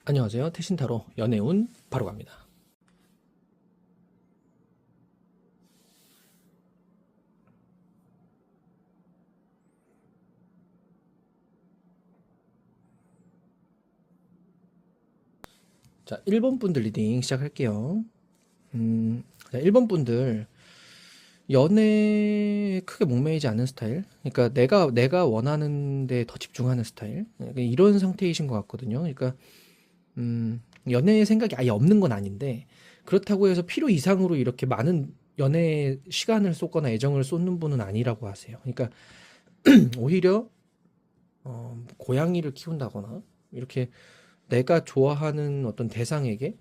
안녕하세요. 태신타로 연애운 바로 갑니다. 자, 1번 분들 리딩 시작할게요. 자, 1번 분들 연애에 크게 목매이지 않는 스타일. 그러니까 내가 원하는 데 더 집중하는 스타일. 그러니까 이런 상태이신 것 같거든요. 그러니까 연애 생각이 아예 없는 건 아닌데 그렇다고 해서 필요 이상으로 이렇게 많은 연애 시간을 쏟거나 애정을 쏟는 분은 아니라고 하세요. 그러니까 오히려 고양이를 키운다거나 이렇게 내가 좋아하는 어떤 대상에게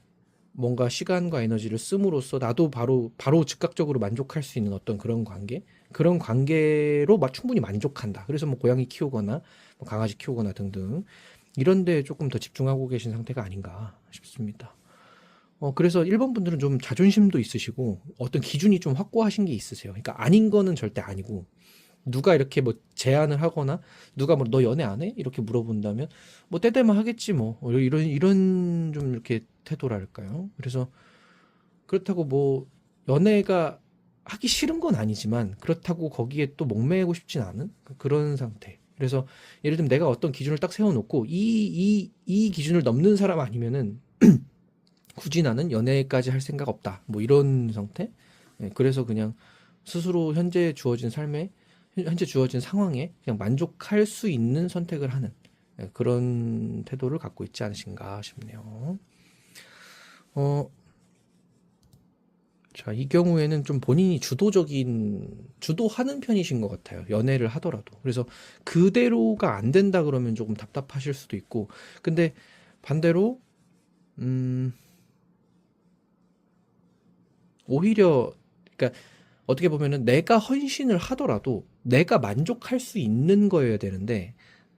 뭔가 시간과 에너지를 씀으로써 나도 바로 즉각적으로 만족할 수 있는 어떤 그런 관계로 충분히 만족한다. 그래서 뭐 고양이 키우거나 뭐 강아지 키우거나 등등 이런 데 조금 더 집중하고 계신 상태가 아닌가 싶습니다. 그래서 1번 분들은 좀 자존심도 있으시고 어떤 기준이 좀 확고하신 게 있으세요. 그러니까 아닌 거는 절대 아니고 누가 이렇게 뭐 제안을 하거나 누가 뭐 너 연애 안 해? 이렇게 물어본다면 뭐 때 되면 하겠지 뭐 이런 좀 이렇게 태도랄까요? 그래서 그렇다고 뭐 연애가 하기 싫은 건 아니지만 그렇다고 거기에 또 목매고 싶진 않은 그런 상태. 그래서 예를 들면 내가 어떤 기준을 딱 세워놓고 이 기준을 넘는 사람 아니면은 굳이 나는 연애까지 할 생각 없다. 뭐 이런 상태. 예, 그래서 그냥 스스로 현재 주어진 상황에 그냥 만족할 수 있는 선택을 하는 그런 태도를 갖고 있지 않으신가 싶네요. 자, 이 경우에는 좀 본인이 주도하는 편이신 것 같아요. 연애를 하더라도. 그래서 그대로가 안 된다 그러면 조금 답답하실 수도 있고, 근데 반대로, 음, 오히려, 그러니까 어떻게 보면은 내가 헌신을 하더라도 내가 만족할 수 있는 거여야 되는데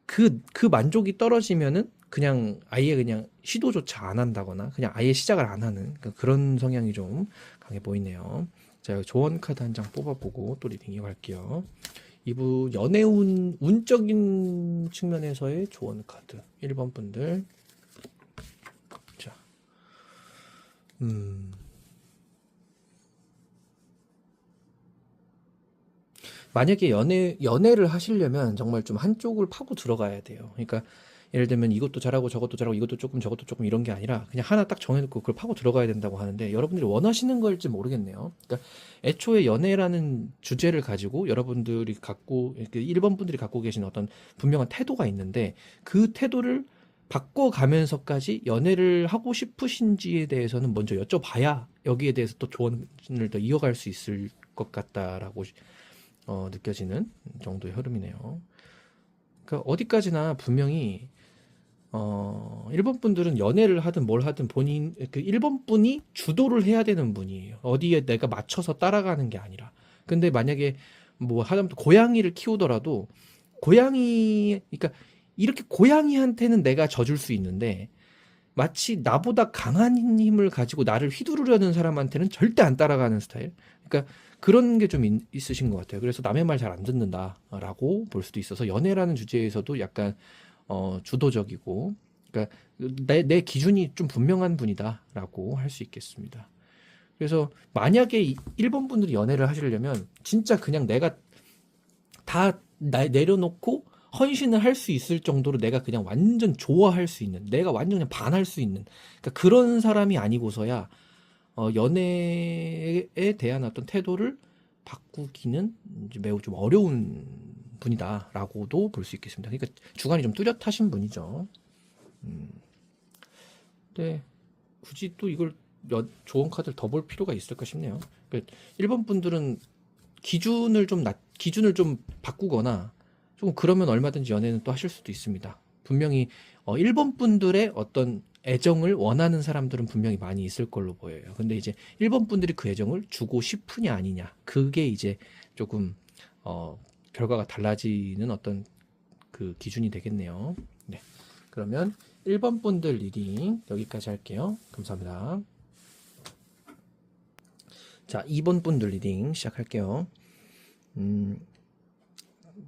그 만족이 떨어지면은 그냥 아예 그냥 시도조차 안 한다거나 그냥 아예 시작을 안 하는 그런 성향이 좀 강해 보이네요. 자, 조언 카드 한 장 뽑아보고 또 리딩 이어갈게요. 이분 운적인 측면에서의 조언 카드 1번 분들. 자, 음, 만약에 연애를 하시려면 정말 좀 한쪽을 파고 들어가야 돼요. 그러니까 예를 들면 이것도 잘하고 저것도 잘하고 이것도 조금 저것도 조금 이런 게 아니라 그냥 하나 딱 정해놓고 그걸 파고 들어가야 된다고 하는데 여러분들이 원하시는 걸지 모르겠네요. 그러니까 애초에 연애라는 주제를 가지고 여러분들이 갖고 이렇게 1번 분들이 갖고 계신 어떤 분명한 태도가 있는데 그 태도를 바꿔가면서까지 연애를 하고 싶으신지에 대해서는 먼저 여쭤봐야 여기에 대해서 또 조언을 더 이어갈 수 있을 것 같다라고 느껴지는 정도의 흐름이네요. 그러니까 어디까지나 분명히 1번 분들은 연애를 하든 뭘 하든 그 1번 분이 주도를 해야 되는 분이에요. 어디에 내가 맞춰서 따라가는 게 아니라. 근데 만약에 뭐 하다못해 고양이를 키우더라도 그러니까 이렇게 고양이한테는 내가 져줄 수 있는데 마치 나보다 강한 힘을 가지고 나를 휘두르려는 사람한테는 절대 안 따라가는 스타일. 그러니까 그런 게 좀 있으신 것 같아요. 그래서 남의 말 잘 안 듣는다라고 볼 수도 있어서 연애라는 주제에서도 약간 주도적이고, 그러니까 내 기준이 좀 분명한 분이다라고 할 수 있겠습니다. 그래서 만약에 1번 분들이 연애를 하시려면 진짜 그냥 내가 다 내려놓고 헌신을 할 수 있을 정도로 내가 그냥 완전 좋아할 수 있는, 내가 완전 그냥 반할 수 있는, 그러니까 그런 사람이 아니고서야 연애에 대한 어떤 태도를 바꾸기는 이제 매우 좀 어려운 분이다라고도 볼 수 있겠습니다. 그러니까 주관이 좀 뚜렷하신 분이죠. 음, 근데 굳이 또 이걸 조언 카드를 더 볼 필요가 있을까 싶네요. 그러니까 1번 분들은 기준을 좀 바꾸거나 좀 그러면 얼마든지 연애는 또 하실 수도 있습니다. 분명히 1번 분들의 어떤 애정을 원하는 사람들은 분명히 많이 있을 걸로 보여요. 근데 이제 1번 분들이 그 애정을 주고 싶으냐 아니냐 그게 이제 조금 결과가 달라지는 어떤 그 기준이 되겠네요. 네. 그러면 1번 분들 리딩 여기까지 할게요. 감사합니다. 자, 2번 분들 리딩 시작할게요. 음,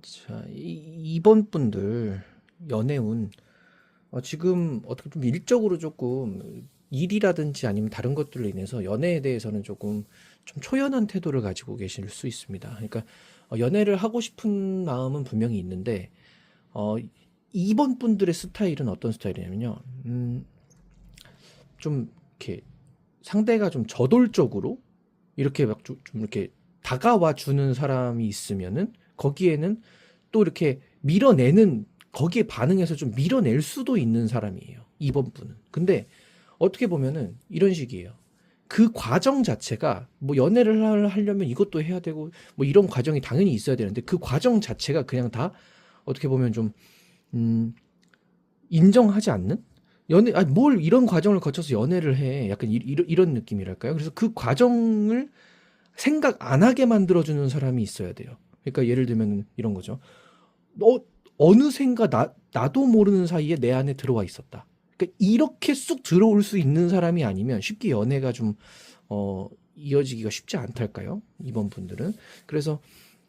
자, 2번 분들 연애운 지금 어떻게 좀 일적으로 조금 일이라든지 아니면 다른 것들로 인해서 연애에 대해서는 조금 좀 초연한 태도를 가지고 계실 수 있습니다. 그러니까 연애를 하고 싶은 마음은 분명히 있는데 어, 이번 분들의 스타일은 어떤 스타일이냐면요. 좀 이렇게 상대가 좀 저돌적으로 이렇게 막 좀 이렇게 다가와 주는 사람이 있으면은 거기에는 또 이렇게 밀어내는 거기에 반응해서 좀 밀어낼 수도 있는 사람이에요. 이번 분은. 근데 어떻게 보면은 이런 식이에요. 그 과정 자체가 뭐 연애를 하려면 이것도 해야 되고 뭐 이런 과정이 당연히 있어야 되는데 그 과정 자체가 그냥 다 어떻게 보면 좀 음, 인정하지 않는 아니 뭘 이런 과정을 거쳐서 연애를 해 약간 이런 느낌이랄까요? 그래서 그 과정을 생각 안 하게 만들어주는 사람이 있어야 돼요. 그러니까 예를 들면 이런 거죠. 어, 어느샌가 나도 모르는 사이에 내 안에 들어와 있었다. 그러니까 이렇게 쑥 들어올 수 있는 사람이 아니면 쉽게 연애가 좀 이어지기가 쉽지 않달까요? 이번 분들은. 그래서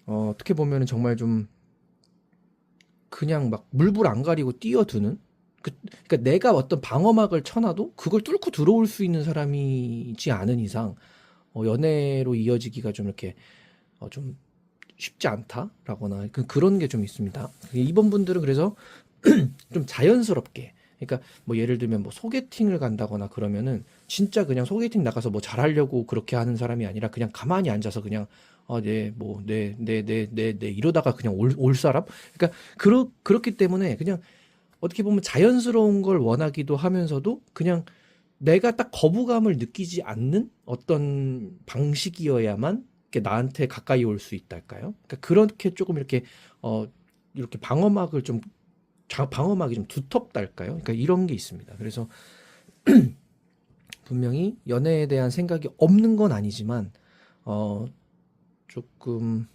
어떻게 보면은 정말 좀 그냥 막 물불 안 가리고 뛰어드는 그러니까 내가 어떤 방어막을 쳐놔도 그걸 뚫고 들어올 수 있는 사람이지 않은 이상 연애로 이어지기가 좀 이렇게 좀 쉽지 않다라거나 그런 게 좀 있습니다. 이번 분들은 그래서 좀 자연스럽게 그러니까 뭐 예를 들면 뭐 소개팅을 간다거나 그러면은 진짜 그냥 소개팅 나가서 뭐 잘하려고 그렇게 하는 사람이 아니라 그냥 가만히 앉아서 그냥 네, 뭐, 네, 이러다가 그냥 올 사람? 그러니까, 그렇기 때문에 그냥 어떻게 보면 자연스러운 걸 원하기도 하면서도 그냥 내가 딱 거부감을 느끼지 않는 어떤 방식이어야만 이렇게 나한테 가까이 올 수 있달까요? 그러니까 그렇게 조금 이렇게 방어막이 좀 두텁달까요? 그러니까 이런 게 있습니다. 그래서 분명히 연애에 대한 생각이 없는 건 아니지만 조금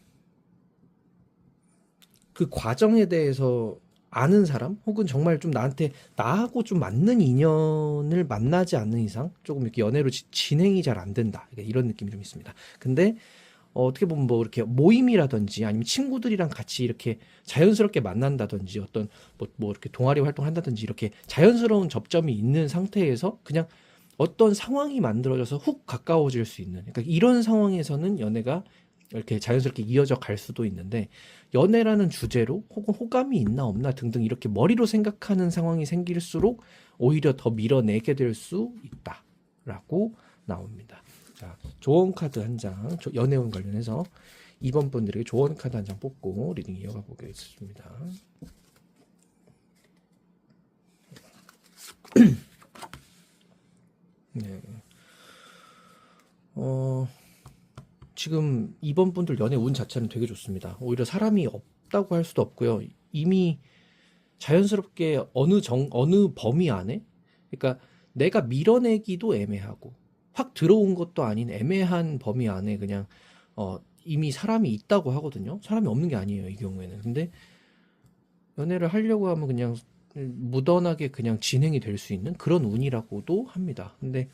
그 과정에 대해서 아는 사람 혹은 정말 좀 나하고 좀 맞는 인연을 만나지 않는 이상 조금 이렇게 연애로 진행이 잘 안 된다. 그러니까 이런 느낌이 좀 있습니다. 근데 어떻게 보면 뭐 이렇게 모임이라든지 아니면 친구들이랑 같이 이렇게 자연스럽게 만난다든지 어떤 뭐 이렇게 동아리 활동한다든지 이렇게 자연스러운 접점이 있는 상태에서 그냥 어떤 상황이 만들어져서 훅 가까워질 수 있는 그러니까 이런 상황에서는 연애가 이렇게 자연스럽게 이어져 갈 수도 있는데 연애라는 주제로 혹은 호감이 있나 없나 등등 이렇게 머리로 생각하는 상황이 생길수록 오히려 더 밀어내게 될 수 있다라고 나옵니다. 자, 조언 카드 한 장, 연애운 관련해서 2번 분들에게 조언 카드 한 장 뽑고 리딩 이어가 보겠습니다. 네. 지금 2번 분들 연애 운 자체는 되게 좋습니다. 오히려 사람이 없다고 할 수도 없고요. 이미 자연스럽게 어느 범위 안에, 그러니까 내가 밀어내기도 애매하고, 확 들어온 것도 아닌 애매한 범위 안에 그냥, 이미 사람이 있다고 하거든요. 사람이 없는 게 아니에요, 이 경우에는. 근데 연애를 하려고 하면 그냥 무던하게 그냥 진행이 될 수 있는 그런 운이라고도 합니다. 근데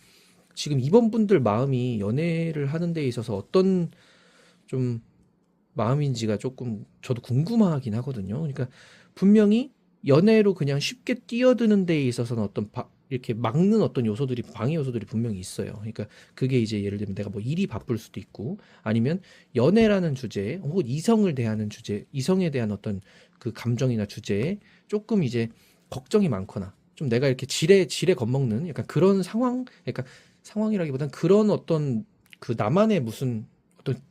지금 이번 분들 마음이 연애를 하는 데 있어서 어떤 좀 마음인지가 조금 저도 궁금하긴 하거든요. 그러니까 분명히 연애로 그냥 쉽게 뛰어드는 데 있어서는 이렇게 막는 어떤 요소들이 방해 요소들이 분명히 있어요. 그러니까 그게 이제 예를 들면 내가 뭐 일이 바쁠 수도 있고 아니면 연애라는 주제 혹은 이성을 대하는 주제, 이성에 대한 어떤 그 감정이나 주제에 조금 이제 걱정이 많거나 좀 내가 이렇게 지레 겁먹는 약간 그런 그러니까 상황이라기보단 그런 어떤 그 나만의 무슨 어떤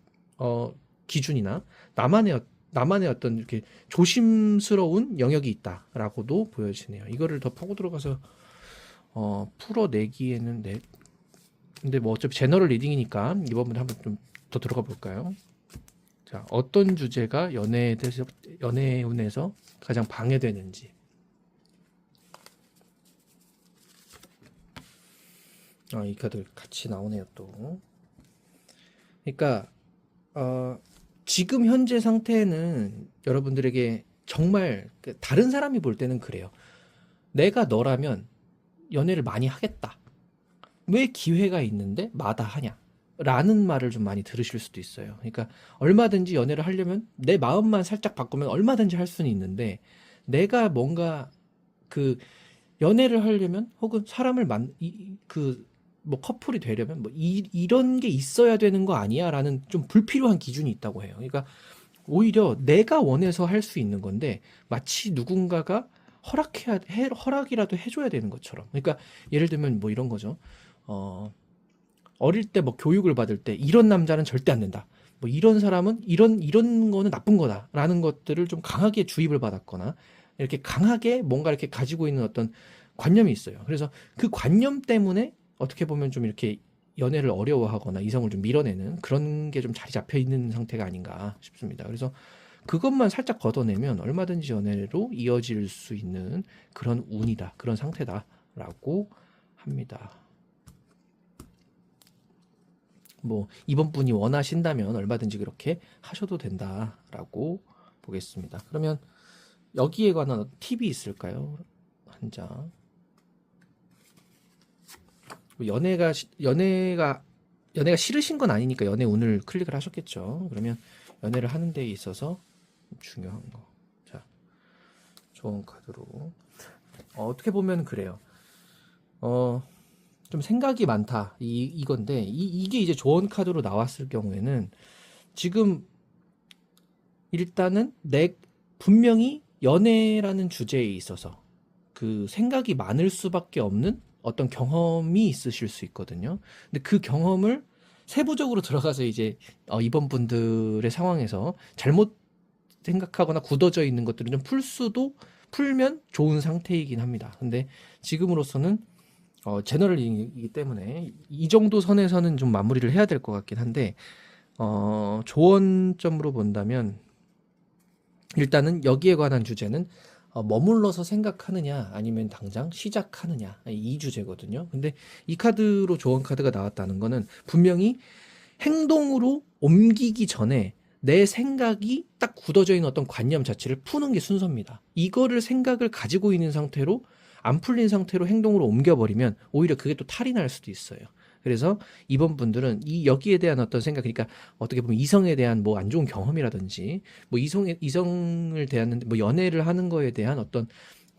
기준이나 나만의 어떤 이렇게 조심스러운 영역이 있다라고도 보여지네요. 이거를 더 파고 들어가서 풀어내기에는 근데 뭐 어차피 제너럴 리딩이니까 이번부터 한번 좀 더 들어가 볼까요? 자, 어떤 주제가 연애운에서 가장 방해되는지. 이 카드 같이 나오네요 또. 그러니까 지금 현재 상태는 여러분들에게 정말 다른 사람이 볼 때는 그래요. 내가 너라면 연애를 많이 하겠다. 왜 기회가 있는데 마다하냐? 라는 말을 좀 많이 들으실 수도 있어요. 그러니까 얼마든지 연애를 하려면 내 마음만 살짝 바꾸면 얼마든지 할 수는 있는데 내가 뭔가 그 연애를 하려면 혹은 사람을 뭐 커플이 되려면 뭐 이런 게 있어야 되는 거 아니야라는 좀 불필요한 기준이 있다고 해요. 그러니까 오히려 내가 원해서 할 수 있는 건데 마치 누군가가 허락이라도 해줘야 되는 것처럼. 그러니까 예를 들면 뭐 이런 거죠. 어릴 때 뭐 교육을 받을 때 이런 남자는 절대 안 된다. 뭐 이런 사람은 이런 거는 나쁜 거다라는 것들을 좀 강하게 주입을 받았거나 이렇게 강하게 뭔가 이렇게 가지고 있는 어떤 관념이 있어요. 그래서 그 관념 때문에 어떻게 보면 좀 이렇게 연애를 어려워하거나 이성을 좀 밀어내는 그런 게 좀 자리 잡혀 있는 상태가 아닌가 싶습니다. 그래서 그것만 살짝 걷어내면 얼마든지 연애로 이어질 수 있는 그런 운이다, 그런 상태다라고 합니다. 뭐 이번 분이 원하신다면 얼마든지 그렇게 하셔도 된다라고 보겠습니다. 그러면 여기에 관한 팁이 있을까요? 한 장. 연애가 싫으신 건 아니니까 연애 운을 클릭을 하셨겠죠. 그러면 연애를 하는 데 있어서 중요한 거. 자, 좋은 카드로. 어떻게 보면 그래요. 좀 생각이 많다. 이건데, 이게 이제 좋은 카드로 나왔을 경우에는 지금 일단은 분명히 연애라는 주제에 있어서 그 생각이 많을 수밖에 없는 어떤 경험이 있으실 수 있거든요. 근데 그 경험을 세부적으로 들어가서 이제 이번 분들의 상황에서 잘못 생각하거나 굳어져 있는 것들은 좀 풀면 좋은 상태이긴 합니다. 근데 지금으로서는 제너럴이기 때문에 이 정도 선에서는 좀 마무리를 해야 될 것 같긴 한데 조언점으로 본다면 일단은 여기에 관한 주제는 머물러서 생각하느냐 아니면 당장 시작하느냐 이 주제거든요. 근데 이 카드로 조언 카드가 나왔다는 거는 분명히 행동으로 옮기기 전에 내 생각이 딱 굳어져 있는 어떤 관념 자체를 푸는 게 순서입니다. 이거를 생각을 가지고 있는 상태로 안 풀린 상태로 행동으로 옮겨버리면 오히려 그게 또 탈이 날 수도 있어요. 그래서 이번 분들은 여기에 대한 어떤 생각, 그러니까 어떻게 보면 이성에 대한 뭐 안 좋은 경험이라든지, 뭐 이성을 대하는데, 뭐 연애를 하는 거에 대한 어떤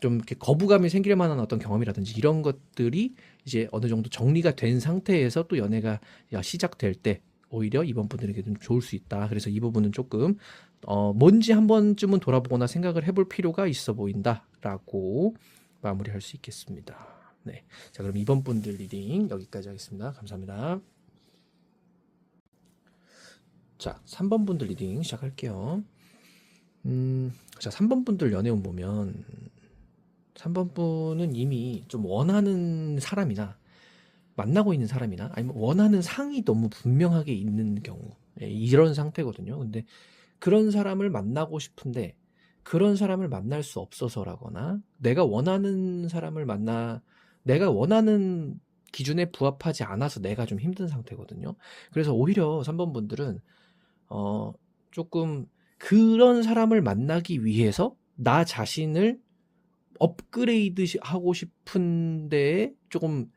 좀 이렇게 거부감이 생길 만한 어떤 경험이라든지 이런 것들이 이제 어느 정도 정리가 된 상태에서 또 연애가 시작될 때 오히려 이번 분들에게 좀 좋을 수 있다. 그래서 이 부분은 조금 뭔지 한 번쯤은 돌아보거나 생각을 해볼 필요가 있어 보인다라고 마무리할 수 있겠습니다. 네, 자 그럼 이번 분들 리딩 여기까지 하겠습니다. 감사합니다. 자, 3번 분들 리딩 시작할게요. 자, 3번 분들 연애운 보면 3번 분은 이미 좀 원하는 사람이나 만나고 있는 사람이나 아니면 원하는 상이 너무 분명하게 있는 경우 이런 상태거든요. 근데 그런 사람을 만나고 싶은데 그런 사람을 만날 수 없어서라거나 내가 원하는 기준에 부합하지 않아서 내가 좀 힘든 상태거든요. 그래서 오히려 3번 분들은 조금 그런 사람을 만나기 위해서 나 자신을 업그레이드 하고 싶은 데에 조금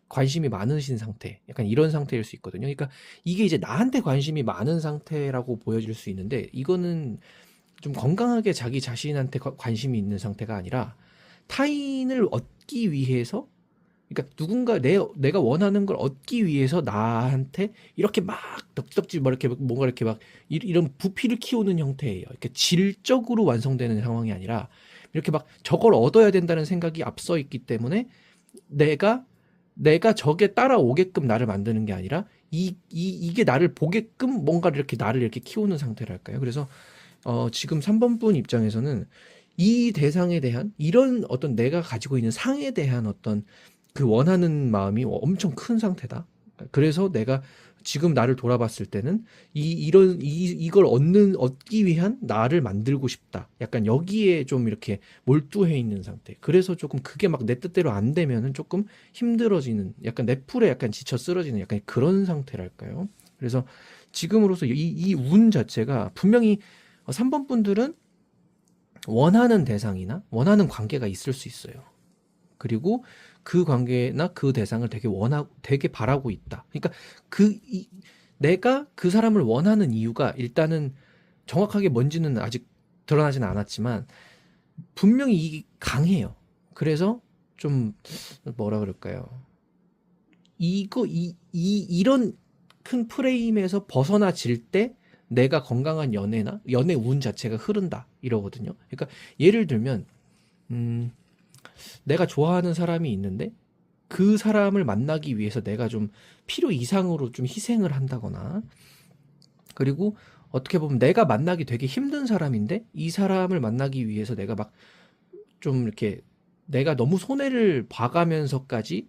관심이 많으신 상태, 약간 이런 상태일 수 있거든요. 그러니까 이게 이제 나한테 관심이 많은 상태라고 보여질 수 있는데 이거는 좀 건강하게 자기 자신한테 관심이 있는 상태가 아니라 타인을 얻기 위해서, 그러니까 내가 원하는 걸 얻기 위해서 나한테 이렇게 막 덕지덕지 뭐 이렇게 뭔가 이렇게 막 이런 부피를 키우는 형태예요. 이렇게 질적으로 완성되는 상황이 아니라 이렇게 막 저걸 얻어야 된다는 생각이 앞서 있기 때문에 내가 저게 따라오게끔 나를 만드는 게 아니라 이게 나를 보게끔 뭔가를 이렇게 나를 이렇게 키우는 상태랄까요? 그래서 지금 3번 분 입장에서는 이 대상에 대한 이런 어떤 내가 가지고 있는 상에 대한 어떤 그 원하는 마음이 엄청 큰 상태다. 그래서 내가 지금 나를 돌아봤을 때는 이걸 얻기 위한 나를 만들고 싶다. 약간 여기에 좀 이렇게 몰두해 있는 상태. 그래서 조금 그게 막 내 뜻대로 안 되면은 조금 힘들어지는, 약간 내 풀에 약간 지쳐 쓰러지는 약간 그런 상태랄까요? 그래서 지금으로서 이 운 자체가 분명히 3번 분들은 원하는 대상이나 원하는 관계가 있을 수 있어요. 그리고 그 관계나 그 대상을 되게 바라고 있다. 그러니까 내가 그 사람을 원하는 이유가 일단은 정확하게 뭔지는 아직 드러나지는 않았지만 분명히 이게 강해요. 그래서 좀 뭐라 그럴까요? 이런 큰 프레임에서 벗어나질 때 내가 건강한 연애나 연애 운 자체가 흐른다 이러거든요. 그러니까 예를 들면 내가 좋아하는 사람이 있는데 그 사람을 만나기 위해서 내가 좀 필요 이상으로 좀 희생을 한다거나, 그리고 어떻게 보면 내가 만나기 되게 힘든 사람인데 이 사람을 만나기 위해서 내가 막 좀 이렇게 내가 너무 손해를 봐가면서까지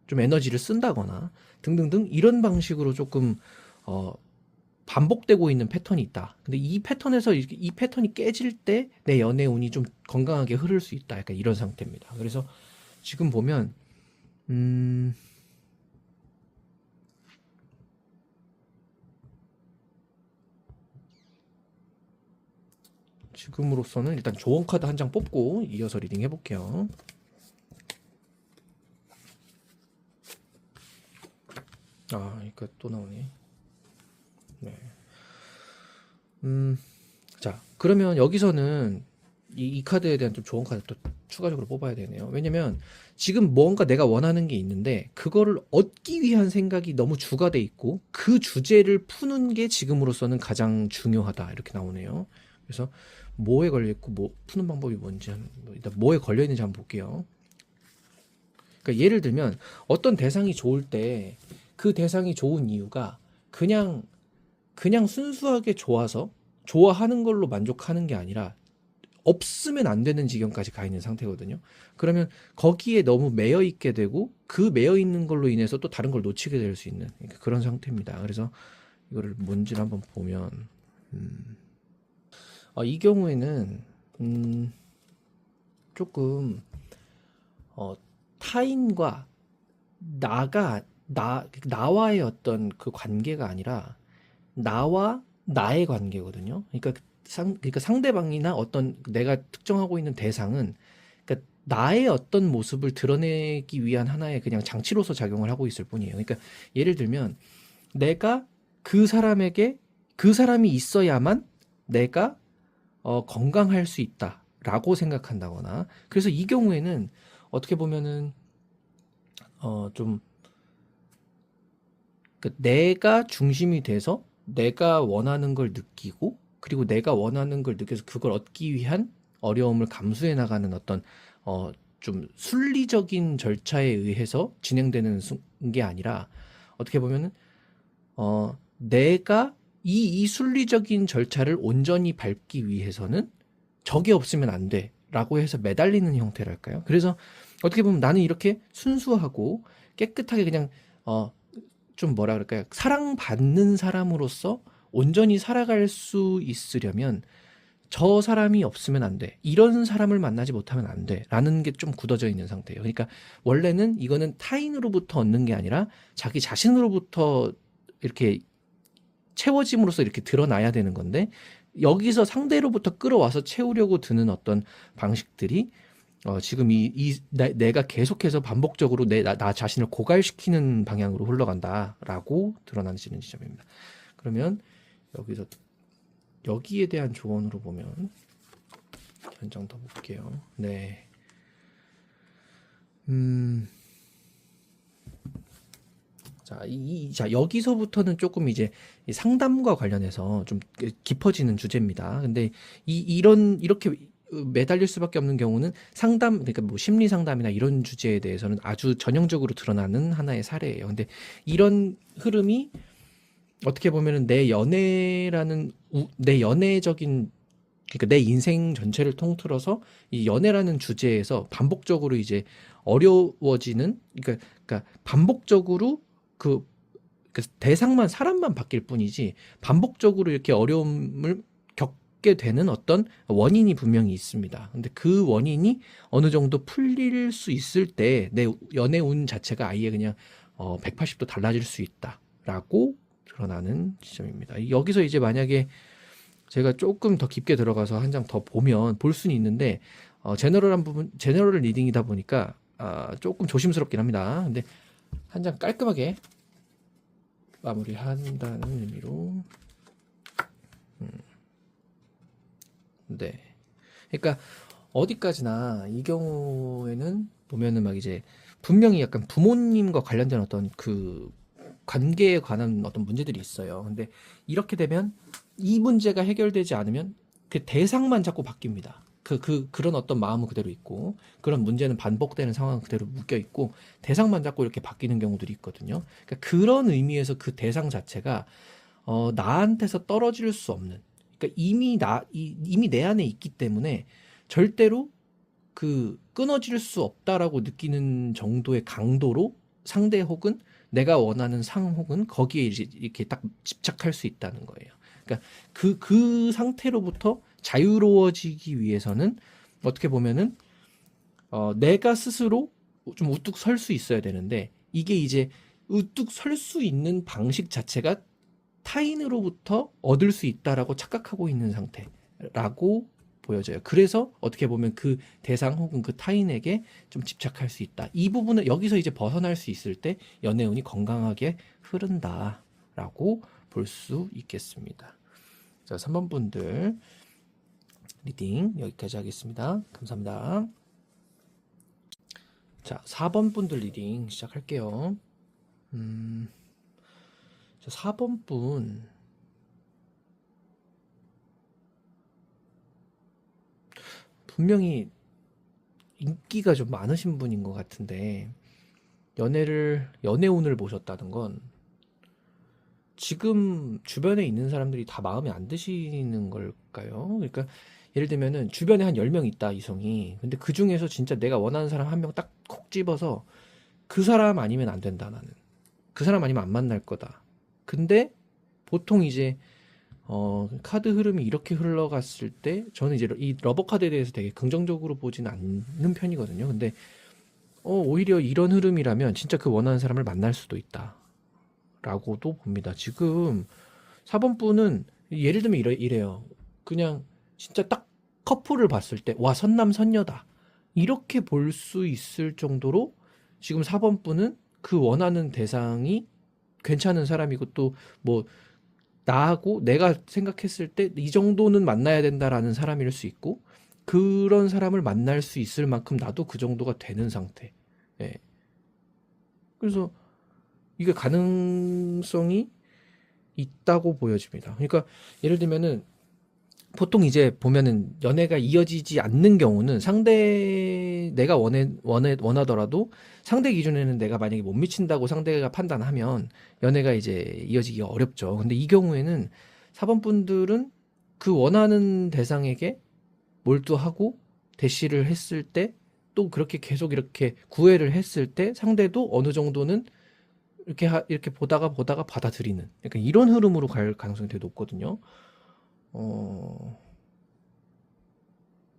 좀 에너지를 쓴다거나 등등등 이런 방식으로 조금 어, 반복되고 있는 패턴이 있다. 근데 이 패턴에서 이 패턴이 깨질 때 내 연애 운이 좀 건강하게 흐를 수 있다. 약간 이런 상태입니다. 그래서 지금 보면 지금으로서는 일단 조언 카드 한 장 뽑고 이어서 리딩 해볼게요. 그러니까 또 나오네. 네. 자, 그러면 여기서는 이 카드에 대한 좀 좋은 카드 또 추가적으로 뽑아야 되네요. 왜냐면 지금 뭔가 내가 원하는 게 있는데 그거를 얻기 위한 생각이 너무 주가 돼 있고 그 주제를 푸는 게 지금으로서는 가장 중요하다 이렇게 나오네요. 그래서 뭐에 걸려 있고 뭐 푸는 방법이 뭔지 일단 뭐에 걸려 있는지 한번 볼게요. 그러니까 예를 들면 어떤 대상이 좋을 때 그 대상이 좋은 이유가 그냥 순수하게 좋아서 좋아하는 걸로 만족하는 게 아니라 없으면 안 되는 지경까지 가 있는 상태거든요. 그러면 거기에 너무 매여 있게 되고 그 매여 있는 걸로 인해서 또 다른 걸 놓치게 될 수 있는 그런 상태입니다. 그래서 이거를 뭔지를 한번 보면 이 경우에는 조금 타인과 나와의 어떤 그 관계가 아니라 나와 나의 관계거든요. 그러니까 상대방이나 어떤 내가 특정하고 있는 대상은 그러니까 나의 어떤 모습을 드러내기 위한 하나의 그냥 장치로서 작용을 하고 있을 뿐이에요. 그러니까 예를 들면 내가 그 사람에게 그 사람이 있어야만 내가 건강할 수 있다라고 생각한다거나, 그래서 이 경우에는 어떻게 보면은 좀 내가 중심이 돼서 내가 원하는 걸 느끼고 그리고 내가 원하는 걸 느껴서 그걸 얻기 위한 어려움을 감수해 나가는 어떤 좀 순리적인 절차에 의해서 진행되는 게 아니라 어떻게 보면은 내가 이 순리적인 절차를 온전히 밟기 위해서는 적이 없으면 안 돼라고 해서 매달리는 형태랄까요? 그래서 어떻게 보면 나는 이렇게 순수하고 깨끗하게 그냥 좀 뭐라 그럴까요? 사랑받는 사람으로서 온전히 살아갈 수 있으려면 저 사람이 없으면 안 돼. 이런 사람을 만나지 못하면 안 돼. 라는 게 좀 굳어져 있는 상태예요. 그러니까 원래는 이거는 타인으로부터 얻는 게 아니라 자기 자신으로부터 이렇게 채워짐으로써 이렇게 드러나야 되는 건데 여기서 상대로부터 끌어와서 채우려고 드는 어떤 방식들이 지금 내가 계속해서 반복적으로 나 자신을 고갈시키는 방향으로 흘러간다라고 드러나는 지점입니다. 그러면 여기에 대한 조언으로 보면 한 장 더 볼게요. 네. 자, 여기서부터는 조금 이제 상담과 관련해서 좀 깊어지는 주제입니다. 근데 이렇게 매달릴 수밖에 없는 경우는 그러니까 뭐 심리 상담이나 이런 주제에 대해서는 아주 전형적으로 드러나는 하나의 사례예요. 근데 이런 흐름이 어떻게 보면은 내 연애적인, 그러니까 내 인생 전체를 통틀어서 이 연애라는 주제에서 반복적으로 이제 어려워지는, 그러니까 반복적으로 그 대상만 사람만 바뀔 뿐이지 반복적으로 이렇게 어려움을 겪게 되는 어떤 원인이 분명히 있습니다. 근데 그 원인이 어느 정도 풀릴 수 있을 때 내 연애 운 자체가 아예 그냥 180도 달라질 수 있다라고 드러나는 지점입니다. 여기서 이제 만약에 제가 조금 더 깊게 들어가서 한 장 더 보면 볼 수는 있는데 제너럴 리딩이다 보니까 조금 조심스럽긴 합니다. 근데 한 장 깔끔하게 마무리한다는 의미로 네. 그러니까 어디까지나 이 경우에는 보면은 막 이제 분명히 약간 부모님과 관련된 어떤 그 관계에 관한 어떤 문제들이 있어요. 근데 이렇게 되면 이 문제가 해결되지 않으면 그 대상만 자꾸 바뀝니다. 그런 어떤 마음은 그대로 있고, 그런 문제는 반복되는 상황은 그대로 묶여 있고, 대상만 자꾸 이렇게 바뀌는 경우들이 있거든요. 그러니까 그런 의미에서 그 대상 자체가, 나한테서 떨어질 수 없는, 그러니까 이미 내 안에 있기 때문에 절대로 끊어질 수 없다라고 느끼는 정도의 강도로 상대 혹은 내가 원하는 상 혹은 거기에 이렇게 딱 집착할 수 있다는 거예요. 그러니까 그 상태로부터 자유로워지기 위해서는 어떻게 보면은, 내가 스스로 좀 우뚝 설 수 있어야 되는데, 이게 이제 우뚝 설 수 있는 방식 자체가 타인으로부터 얻을 수 있다라고 착각하고 있는 상태라고 보여져요. 그래서 어떻게 보면 그 대상 혹은 그 타인에게 좀 집착할 수 있다. 이 부분을 여기서 이제 벗어날 수 있을 때 연애운이 건강하게 흐른다라고 볼 수 있겠습니다. 자, 3번 분들 리딩 여기까지 하겠습니다. 감사합니다. 자, 4번 분들 리딩 시작할게요. 자, 4번 분 분명히 인기가 좀 많으신 분인 것 같은데, 연애운을 보셨다는 건 지금 주변에 있는 사람들이 다 마음에 안 드시는 걸까요? 그러니까 예를 들면은 주변에 한 10명 있다, 이성이. 근데 그 중에서 진짜 내가 원하는 사람 한 명 딱 콕 집어서 그 사람 아니면 안 된다, 나는. 그 사람 아니면 안 만날 거다. 근데 보통 이제 카드 흐름이 이렇게 흘러갔을 때 저는 이제 이 러버 카드에 대해서 되게 긍정적으로 보진 않는 편이거든요. 근데 오히려 이런 흐름이라면 진짜 그 원하는 사람을 만날 수도 있다 라고도 봅니다. 지금 4번 분은 예를 들면 이래요. 그냥 진짜 딱 커플을 봤을 때 와, 선남선녀다 이렇게 볼 수 있을 정도로 지금 4번 분은 그 원하는 대상이 괜찮은 사람이고, 또 뭐 나하고 내가 생각했을 때 이 정도는 만나야 된다라는 사람일 수 있고, 그런 사람을 만날 수 있을 만큼 나도 그 정도가 되는 상태. 예. 그래서 이게 가능성이 있다고 보여집니다. 그러니까 예를 들면은 보통 이제 보면은 연애가 이어지지 않는 경우는 내가 원하더라도 상대 기준에는 내가 만약에 못 미친다고 상대가 판단하면 연애가 이제 이어지기가 어렵죠. 근데 이 경우에는 4번 분들은 그 원하는 대상에게 몰두하고 대시를 했을 때, 또 그렇게 계속 이렇게 구애를 했을 때 상대도 어느 정도는 이렇게 보다가 받아들이는, 약간 이런 흐름으로 갈 가능성이 되게 높거든요.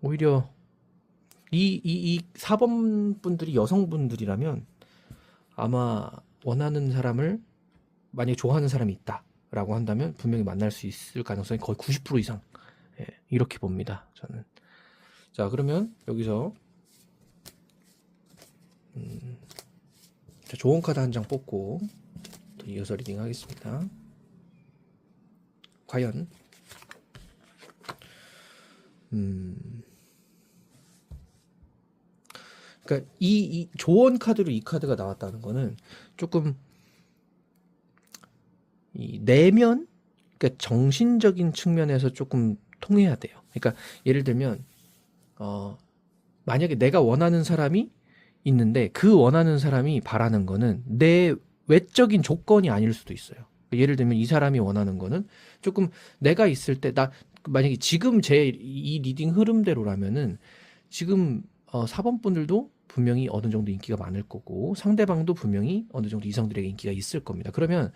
오히려 이 4번 분들이 여성분들이라면 아마 원하는 사람을 만약에 좋아하는 사람이 있다라고 한다면 분명히 만날 수 있을 가능성이 거의 90% 이상, 예, 이렇게 봅니다, 저는. 자, 그러면 여기서 좋은 카드 한 장 뽑고 또 이어서 리딩 하겠습니다. 과연 그러니까 이 조언 카드로 이 카드가 나왔다는 거는 조금 이 내면, 그러니까 정신적인 측면에서 조금 통해야 돼요. 그러니까 예를 들면 만약에 내가 원하는 사람이 있는데 그 원하는 사람이 바라는 거는 내 외적인 조건이 아닐 수도 있어요. 예를 들면 이 사람이 원하는 거는 조금 내가 있을 때, 만약에 지금 제 이 리딩 흐름대로라면은 지금 4번 분들도 분명히 어느 정도 인기가 많을 거고, 상대방도 분명히 어느 정도 이성들에게 인기가 있을 겁니다. 그러면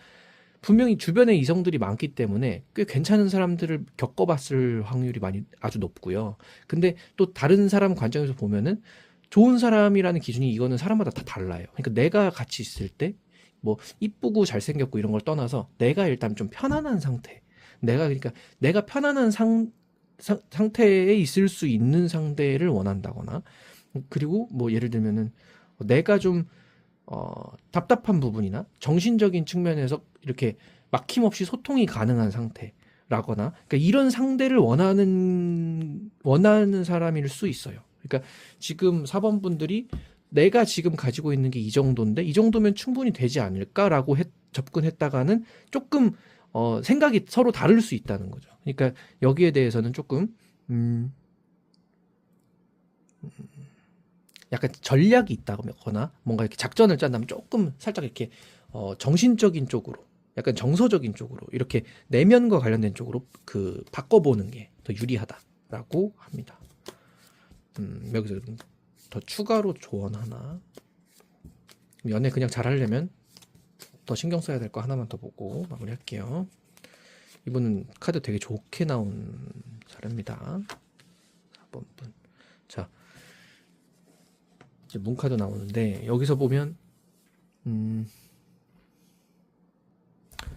분명히 주변에 이성들이 많기 때문에 꽤 괜찮은 사람들을 겪어봤을 확률이 아주 높고요. 근데 또 다른 사람 관점에서 보면은 좋은 사람이라는 기준이, 이거는 사람마다 다 달라요. 그러니까 내가 같이 있을 때 뭐 이쁘고 잘생겼고 이런 걸 떠나서 내가 일단 좀 편안한 상태, 그러니까 내가 편안한 상태에 있을 수 있는 상대를 원한다거나, 그리고 뭐 예를 들면은 내가 좀 답답한 부분이나 정신적인 측면에서 이렇게 막힘없이 소통이 가능한 상태라거나, 그러니까 이런 상대를 원하는 사람일 수 있어요. 그러니까 지금 4번 분들이 내가 지금 가지고 있는 게 이 정도인데 이 정도면 충분히 되지 않을까라고 접근했다가는 조금 생각이 서로 다를 수 있다는 거죠. 그러니까 여기에 대해서는 조금 약간 전략이 있다거나 뭔가 이렇게 작전을 짠다면 조금 살짝 이렇게 정신적인 쪽으로 약간 정서적인 쪽으로 이렇게 내면과 관련된 쪽으로 그 바꿔보는 게 더 유리하다라고 합니다. 여기서 더 추가로 조언 하나. 연애 그냥 잘하려면 더 신경 써야 될 거 하나만 더 보고 마무리할게요. 이분은 카드 되게 좋게 나온 사례입니다. 4번 분. 자, 이제 문 카드 나오는데 여기서 보면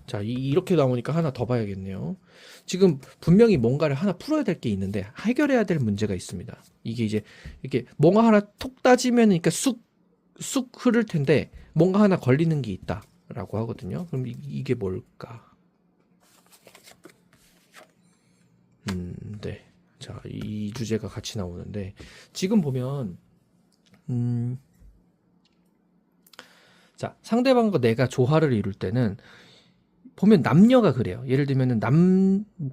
자, 이렇게 나오니까 하나 더 봐야겠네요. 지금 분명히 뭔가를 하나 풀어야 될 게 있는데 해결해야 될 문제가 있습니다. 이게 이제 이렇게 뭔가 하나 톡 따지면 그러니까 쑥 흐를 텐데 뭔가 하나 걸리는 게 있다라고 하거든요. 그럼 이게 뭘까? 네. 자, 이 주제가 같이 나오는데 지금 보면 자, 상대방과 내가 조화를 이룰 때는 보면 남녀가 그래요. 예를 들면은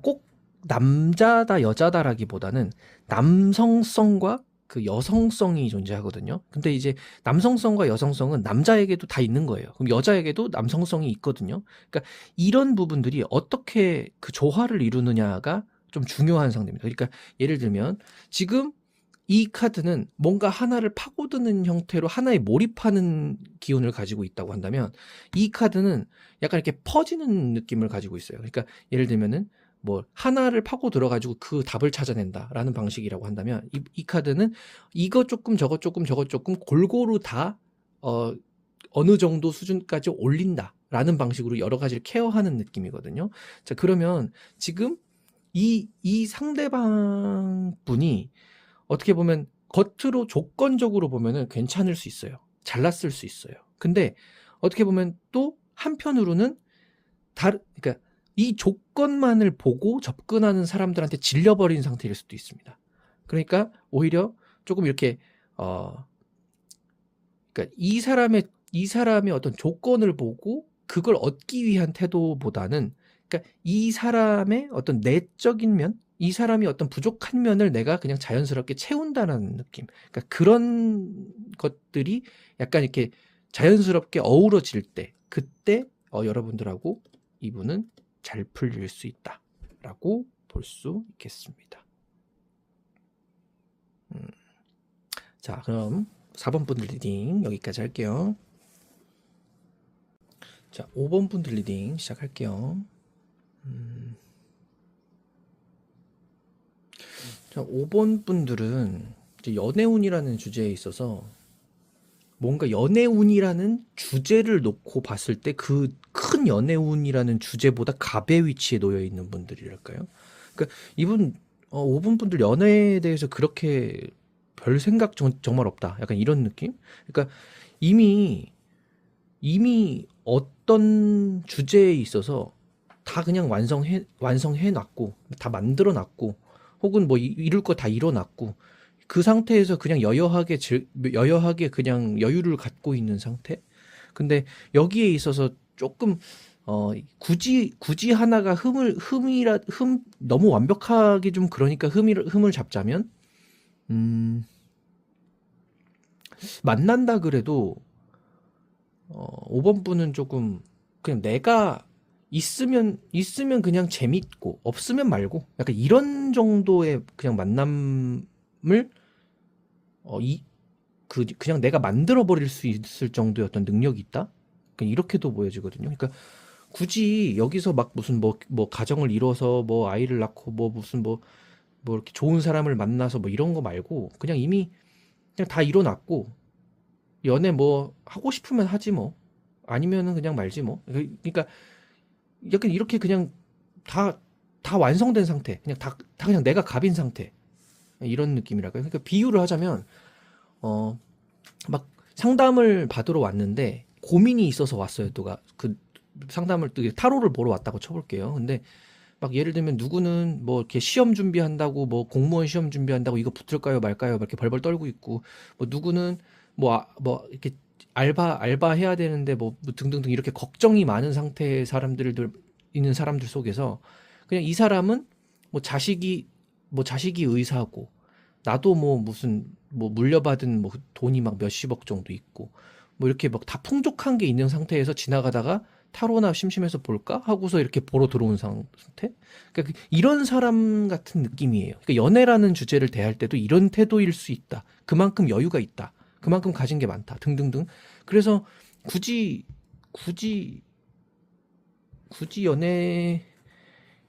꼭 남자다 여자다라기보다는 남성성과 그 여성성이 존재하거든요. 근데 이제 남성성과 여성성은 남자에게도 다 있는 거예요. 그럼 여자에게도 남성성이 있거든요. 그러니까 이런 부분들이 어떻게 그 조화를 이루느냐가 좀 중요한 상대입니다. 그러니까 예를 들면 지금 이 카드는 뭔가 하나를 파고드는 형태로 하나에 몰입하는 기운을 가지고 있다고 한다면 이 카드는 약간 이렇게 퍼지는 느낌을 가지고 있어요. 그러니까 예를 들면은 뭐 하나를 파고 들어가지고 그 답을 찾아낸다라는 방식이라고 한다면 이 카드는 이거 조금 저거 조금 저거 조금 골고루 다 어느 정도 수준까지 올린다라는 방식으로 여러 가지를 케어하는 느낌이거든요. 자, 그러면 지금 이 상대방 분이 어떻게 보면 겉으로 조건적으로 보면은 괜찮을 수 있어요. 잘났을 수 있어요. 근데 어떻게 보면 또 한편으로는 그러니까 이 조건만을 보고 접근하는 사람들한테 질려버린 상태일 수도 있습니다. 그러니까 오히려 조금 이렇게 그러니까 이 사람의 어떤 조건을 보고 그걸 얻기 위한 태도보다는 그러니까 이 사람의 어떤 내적인 면, 이 사람이 어떤 부족한 면을 내가 그냥 자연스럽게 채운다는 느낌. 그러니까 그런 것들이 약간 이렇게 자연스럽게 어우러질 때, 그때 여러분들하고 이분은 잘 풀릴 수 있다라고 볼 수 있겠습니다. 자, 그럼 4번 분들 리딩 여기까지 할게요. 자, 5번 분들 리딩 시작할게요. 자, 5번 분들은 이제 연애운이라는 주제에 있어서 뭔가 연애운이라는 주제를 놓고 봤을 때 그 큰 연애운이라는 주제보다 갑의 위치에 놓여 있는 분들이랄까요? 그러니까 이분 5번 분들 연애에 대해서 그렇게 별 생각 정말 없다. 약간 이런 느낌? 그러니까 이미 어떤 주제에 있어서 다 그냥 완성해 놨고 다 만들어 놨고 혹은 뭐 이룰 거 다 이뤄 놨고 그 상태에서 그냥 여여하게 그냥 여유를 갖고 있는 상태. 근데 여기에 있어서 조금 굳이 하나가 너무 완벽하게 좀 그러니까 흠을 잡자면 만난다 그래도 5번 분은 조금 그냥 내가 있으면 그냥 재밌고 없으면 말고 약간 이런 정도의 그냥 만남을 그냥 내가 만들어 버릴 수 있을 정도의 어떤 능력이 있다. 그러니까 이렇게도 보여지거든요. 그러니까 굳이 여기서 막 무슨 뭐 가정을 이뤄서 뭐 아이를 낳고 뭐 무슨 뭐 이렇게 좋은 사람을 만나서 뭐 이런 거 말고 그냥 이미 그냥 다 이뤄놨고 연애 뭐 하고 싶으면 하지 뭐 아니면은 그냥 말지 뭐. 그러니까 약간 이렇게 그냥 다 완성된 상태. 그냥 다 그냥 내가 갑인 상태. 이런 느낌이랄까요. 그러니까 비유를 하자면 막 상담을 받으러 왔는데 고민이 있어서 왔어요. 또가 그 상담을 또 타로를 보러 왔다고 쳐볼게요. 근데 막 예를 들면 누구는 뭐 이렇게 시험 준비한다고 뭐 공무원 시험 준비한다고 이거 붙을까요 말까요 막 이렇게 벌벌 떨고 있고 뭐 누구는 뭐 이렇게 알바 해야 되는데 뭐 등등등 이렇게 걱정이 많은 상태의 사람들들 있는 사람들 속에서 그냥 이 사람은 뭐 자식이 의사고 나도 뭐 무슨 뭐 물려받은 뭐 돈이 막 몇십억 정도 있고 뭐 이렇게 막 다 풍족한 게 있는 상태에서 지나가다가 타로나 심심해서 볼까 하고서 이렇게 보러 들어온 상태. 그러니까 이런 사람 같은 느낌이에요. 그러니까 연애라는 주제를 대할 때도 이런 태도일 수 있다. 그만큼 여유가 있다. 그만큼 가진 게 많다. 등등등. 그래서 굳이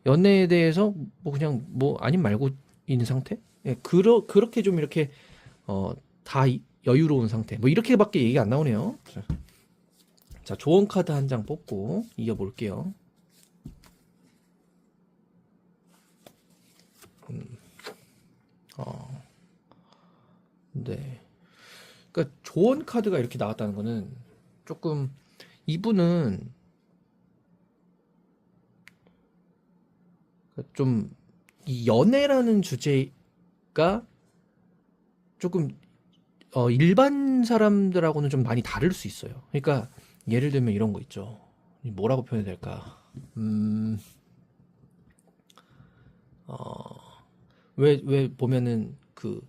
연애에 대해서 뭐 그냥 뭐 아님 말고 있는 상태? 예, 그렇게 좀 이렇게 다 여유로운 상태. 뭐 이렇게밖에 얘기가 안 나오네요. 자, 조언 카드 한 장 뽑고 이어볼게요. 네. 그러니까 조언 카드가 이렇게 나왔다는 거는 조금 이분은 좀 이 연애라는 주제가 조금 일반 사람들하고는 좀 많이 다를 수 있어요. 그러니까 예를 들면 이런 거 있죠. 뭐라고 표현해야 될까? 왜 보면은 그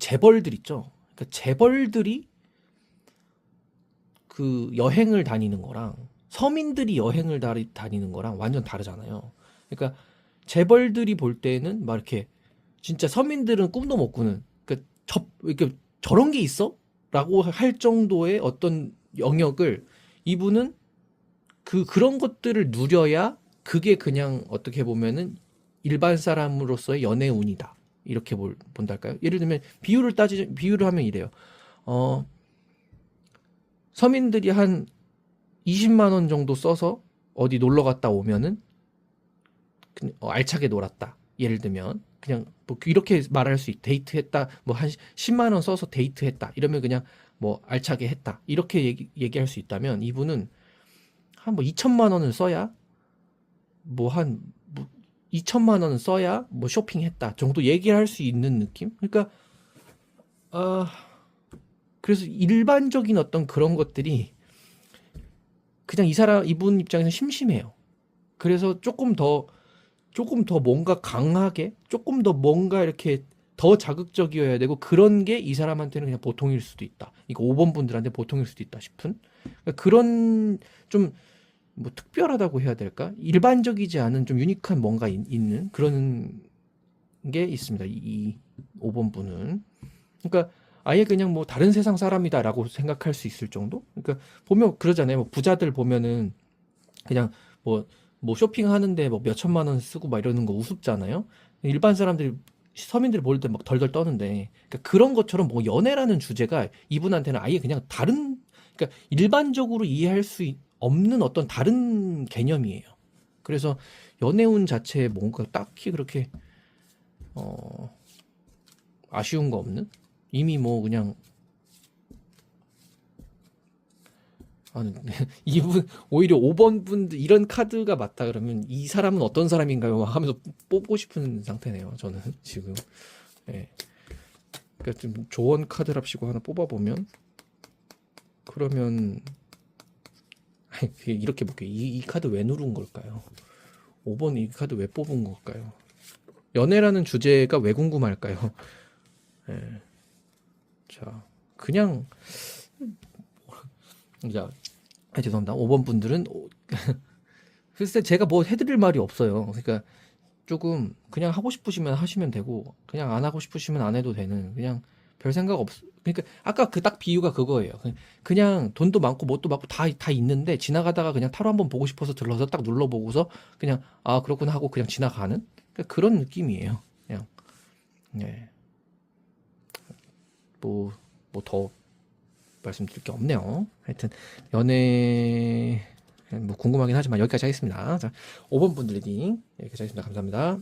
재벌들 있죠. 그러니까 재벌들이 그 여행을 다니는 거랑 서민들이 여행을 다니는 거랑 완전 다르잖아요. 그러니까 재벌들이 볼 때는 막 이렇게 진짜 서민들은 꿈도 못 꾸는 그러니까 이렇게 저런 게 있어? 라고 할 정도의 어떤 영역을 이분은 그런 것들을 누려야 그게 그냥 어떻게 보면은 일반 사람으로서의 연애 운이다. 이렇게 본달까요? 예를 들면 비유를 하면 이래요. 서민들이 한 20만 원 정도 써서 어디 놀러 갔다 오면은 알차게 놀았다. 예를 들면 그냥 뭐 이렇게 말할 수 있다. 데이트했다. 뭐 한 10만 원 써서 데이트했다. 이러면 그냥 뭐 알차게 했다. 이렇게 얘기할 수 있다면 이분은 한 뭐 2천만 원을 써야 뭐 2천만 원은 써야 뭐 쇼핑했다 정도 얘기를 할 수 있는 느낌? 그러니까 그래서 일반적인 어떤 그런 것들이 그냥 이분 입장에서 심심해요. 그래서 조금 더 뭔가 강하게 조금 더 뭔가 이렇게 더 자극적이어야 되고 그런 게 이 사람한테는 그냥 보통일 수도 있다. 이거 5번 분들한테 보통일 수도 있다 싶은 그러니까 그런 좀 뭐 특별하다고 해야 될까? 일반적이지 않은 좀 유니크한 뭔가 있는 그런 게 있습니다. 이 5번 분은. 그러니까 아예 그냥 뭐 다른 세상 사람이다라고 생각할 수 있을 정도? 그러니까 보면 그러잖아요. 뭐 부자들 보면은 그냥 뭐 쇼핑하는데 뭐 몇 천만 원 쓰고 막 이러는 거 우습잖아요. 일반 사람들이 서민들이 볼 때 막 덜덜 떠는데 그러니까 그런 것처럼 뭐 연애라는 주제가 이분한테는 아예 그냥 다른 그러니까 일반적으로 이해할 수 없는 어떤 다른 개념이에요. 그래서 연애운 자체에 뭔가 딱히 그렇게 아쉬운 거 없는 이미 뭐 그냥 이분 오히려 5번 분들 이런 카드가 맞다 그러면 이 사람은 어떤 사람인가요? 하면서 뽑고 싶은 상태네요. 저는 지금. 네. 그러니까 좀 조언 카드랍시고 하나 뽑아보면 그러면 이렇게 볼게요. 이 카드 왜 누른 걸까요? 5번 이 카드 왜 뽑은 걸까요? 연애라는 주제가 왜 궁금할까요? 네. 자, 그냥 자, 죄송합니다. 5번 분들은 글쎄 제가 뭐 해드릴 말이 없어요. 그러니까 조금 그냥 하고 싶으시면 하시면 되고 그냥 안 하고 싶으시면 안 해도 되는 그냥 별 생각 없. 그러니까 아까 그 딱 비유가 그거예요. 그냥 돈도 많고 뭣도 많고 다 있는데 지나가다가 그냥 타로 한번 보고 싶어서 들러서 딱 눌러보고서 그냥 아 그렇구나 하고 그냥 지나가는 그러니까 그런 느낌이에요. 그냥 네. 뭐 더 말씀드릴 게 없네요. 하여튼 연애 뭐 궁금하긴 하지만 여기까지 하겠습니다. 자, 5번 분 리딩 여기까지 하겠습니다. 감사합니다.